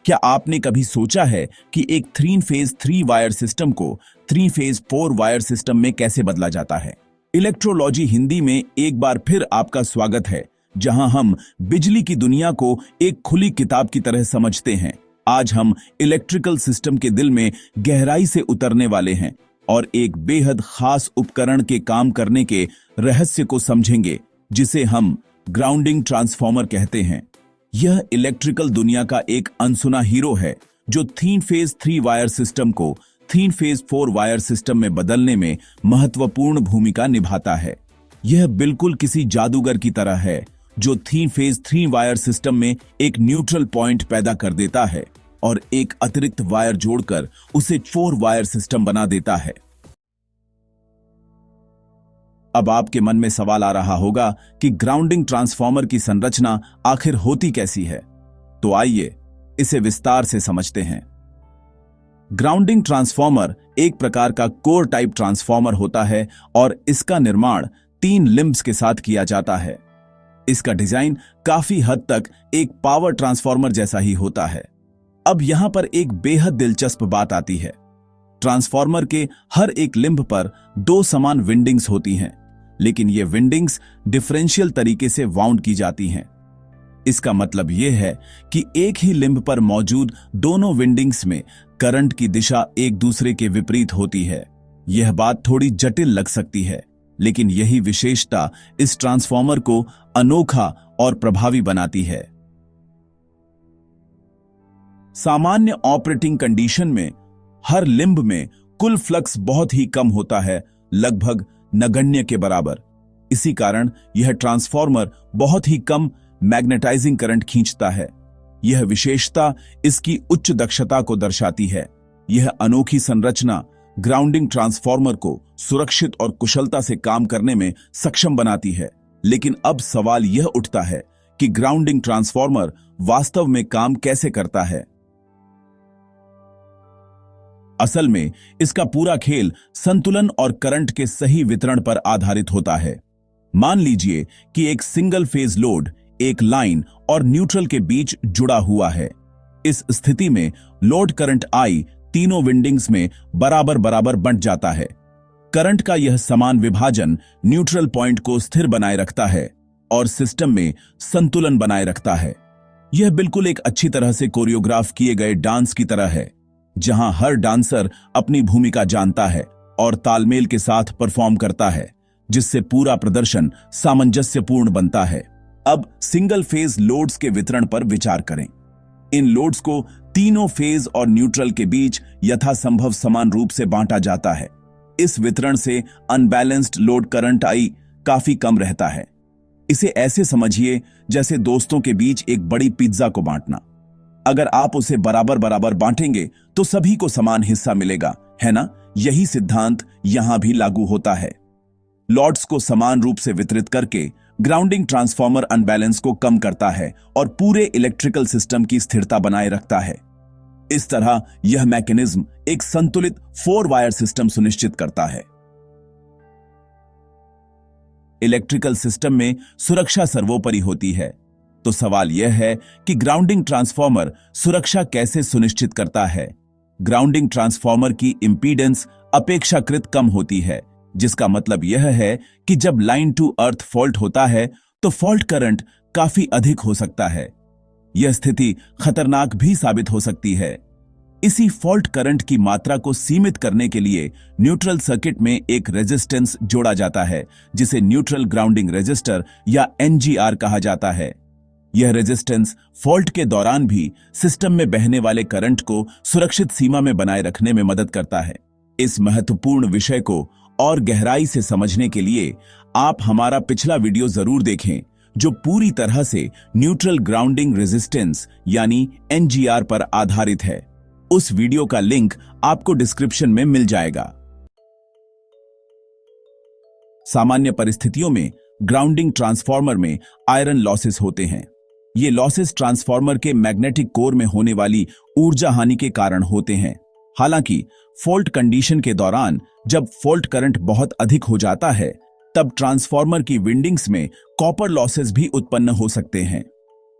क्या आपने कभी सोचा है कि एक 3 फेज 3 वायर सिस्टम को 3 फेज 4 वायर सिस्टम में कैसे बदला जाता है? इलेक्ट्रोलॉजी हिंदी में एक बार फिर आपका स्वागत है, जहां हम बिजली की दुनिया को एक खुली किताब की तरह समझते हैं। आज हम इलेक्ट्रिकल सिस्टम के दिल में गहराई से उतरने वाले हैं और एक बेहद खास उपकरण के काम करने के रहस्य को समझेंगे, जिसे हम ग्राउंडिंग ट्रांसफार्मर कहते हैं। यह इलेक्ट्रिकल दुनिया का एक अनसुना हीरो है, जो 3 फेज 3 वायर सिस्टम को 3 फेज 4 वायर सिस्टम में बदलने में महत्वपूर्ण भूमिका निभाता है। यह बिल्कुल किसी जादूगर की तरह है, जो 3 फेज 3 वायर सिस्टम में एक न्यूट्रल पॉइंट पैदा कर देता है और एक अतिरिक्त वायर जोड़कर उसे 4 वायर सिस्टम बना देता है। अब आपके मन में सवाल आ रहा होगा कि ग्राउंडिंग ट्रांसफार्मर की संरचना आखिर होती कैसी है? तो आइए इसे विस्तार से समझते हैं। ग्राउंडिंग ट्रांसफार्मर एक प्रकार का कोर टाइप ट्रांसफार्मर होता है और इसका निर्माण 3 लिम्ब्स के साथ किया जाता है। इसका डिजाइन काफी हद तक एक पावर ट्रांसफार्मर जैसा ही होता है। अब यहां पर एक बेहद दिलचस्प बात आती है। ट्रांसफार्मर के हर एक लिम्ब पर 2 समान विंडिंग्स होती हैं, लेकिन ये विंडिंग्स डिफरेंशियल तरीके से वाउंड की जाती हैं। इसका मतलब यह है कि एक ही लिम्ब पर मौजूद दोनों विंडिंग्स में करंट की दिशा एक दूसरे के विपरीत होती है। यह बात थोड़ी जटिल लग सकती है, लेकिन यही विशेषता इस ट्रांसफार्मर को अनोखा और प्रभावी बनाती है। सामान्य ऑपरेटिंग कंडीशन में हर लिम्ब में कुल फ्लक्स बहुत ही कम होता है, लगभग नगण्य के बराबर। इसी कारण यह ट्रांसफार्मर बहुत ही कम मैग्नेटाइजिंग करंट खींचता है। यह विशेषता इसकी उच्च दक्षता को दर्शाती है। यह अनोखी संरचना ग्राउंडिंग ट्रांसफार्मर को सुरक्षित और कुशलता से काम करने में सक्षम बनाती है। लेकिन अब सवाल यह उठता है कि ग्राउंडिंग ट्रांसफार्मर वास्तव में काम कैसे करता है? असल में इसका पूरा खेल संतुलन और करंट के सही वितरण पर आधारित होता है। मान लीजिए कि एक सिंगल फेज लोड एक लाइन और न्यूट्रल के बीच जुड़ा हुआ है। इस स्थिति में लोड करंट I तीनों विंडिंग्स में बराबर बराबर बंट जाता है। करंट का यह समान विभाजन न्यूट्रल पॉइंट को स्थिर बनाए रखता है और सिस्टम में संतुलन बनाए रखता है। यह बिल्कुल एक अच्छी तरह से कोरियोग्राफ किए गए डांस की तरह है, जहां हर डांसर अपनी भूमिका जानता है और तालमेल के साथ परफॉर्म करता है, जिससे पूरा प्रदर्शन सामंजस्यपूर्ण बनता है। अब सिंगल फेज लोड्स के वितरण पर विचार करें। इन लोड्स को तीनों फेज और न्यूट्रल के बीच यथासंभव समान रूप से बांटा जाता है। इस वितरण से अनबैलेंस्ड लोड करंट I काफी कम रहता है। इसे ऐसे समझिए जैसे दोस्तों के बीच एक बड़ी पिज्जा को बांटना। अगर आप उसे बराबर बराबर बांटेंगे तो सभी को समान हिस्सा मिलेगा, है ना? यही सिद्धांत यहां भी लागू होता है। लॉड्स को समान रूप से वितरित करके ग्राउंडिंग ट्रांसफार्मर अनबैलेंस को कम करता है और पूरे इलेक्ट्रिकल सिस्टम की स्थिरता बनाए रखता है। इस तरह यह मैकेनिज्म एक संतुलित 4 वायर सिस्टम सुनिश्चित करता है। इलेक्ट्रिकल सिस्टम में सुरक्षा सर्वोपरि होती है, तो सवाल यह है कि ग्राउंडिंग ट्रांसफार्मर सुरक्षा कैसे सुनिश्चित करता है? ग्राउंडिंग ट्रांसफार्मर की इंपीडेंस अपेक्षाकृत कम होती है, जिसका मतलब यह है कि जब लाइन टू अर्थ फॉल्ट होता है तो फॉल्ट करंट काफी अधिक हो सकता है। यह स्थिति खतरनाक भी साबित हो सकती है। इसी फॉल्ट करंट की मात्रा को सीमित करने के लिए न्यूट्रल सर्किट में एक रेजिस्टेंस जोड़ा जाता है, जिसे न्यूट्रल ग्राउंडिंग रेजिस्टर या NGR कहा जाता है। यह रेजिस्टेंस फॉल्ट के दौरान भी सिस्टम में बहने वाले करंट को सुरक्षित सीमा में बनाए रखने में मदद करता है। इस महत्वपूर्ण विषय को और गहराई से समझने के लिए आप हमारा पिछला वीडियो जरूर देखें, जो पूरी तरह से न्यूट्रल ग्राउंडिंग रेजिस्टेंस यानी NGR पर आधारित है। उस वीडियो का लिंक आपको डिस्क्रिप्शन में मिल जाएगा। सामान्य परिस्थितियों में ग्राउंडिंग ट्रांसफार्मर में आयरन लॉसेस होते हैं। ये लॉसेस ट्रांसफार्मर के मैग्नेटिक कोर में होने वाली ऊर्जा हानि के कारण होते हैं। हालांकि फॉल्ट कंडीशन के दौरान जब फॉल्ट करंट बहुत अधिक हो जाता है, तब ट्रांसफार्मर की विंडिंग्स में कॉपर लॉसेस भी उत्पन्न हो सकते हैं।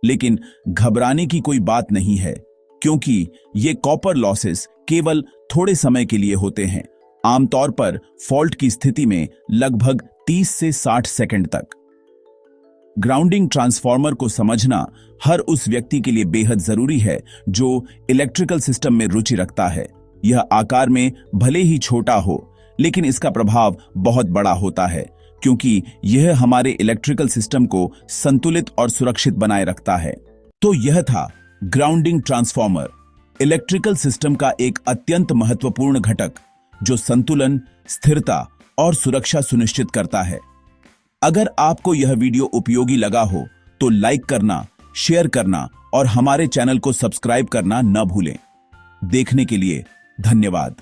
लेकिन घबराने की कोई बात नहीं है। क्योंकि ये कॉपर लॉसेस केवल थोड़े समय के लिए होते हैं, आमतौर पर फॉल्ट की स्थिति में लगभग 30 से 60 सेकंड तक। ग्राउंडिंग ट्रांसफार्मर को समझना हर उस व्यक्ति के लिए बेहद जरूरी है जो इलेक्ट्रिकल सिस्टम में रुचि रखता है। यह आकार में भले ही छोटा हो, लेकिन इसका प्रभाव बहुत बड़ा होता है, क्योंकि यह हमारे इलेक्ट्रिकल सिस्टम को संतुलित और सुरक्षित बनाए रखता है। तो यह था ग्राउंडिंग ट्रांसफार्मर, इलेक्ट्रिकल सिस्टम का एक अत्यंत महत्वपूर्ण घटक जो संतुलन, स्थिरता और सुरक्षा सुनिश्चित करता है। अगर आपको यह वीडियो उपयोगी लगा हो तो लाइक करना, शेयर करना और हमारे चैनल को सब्सक्राइब करना न भूलें। देखने के लिए धन्यवाद।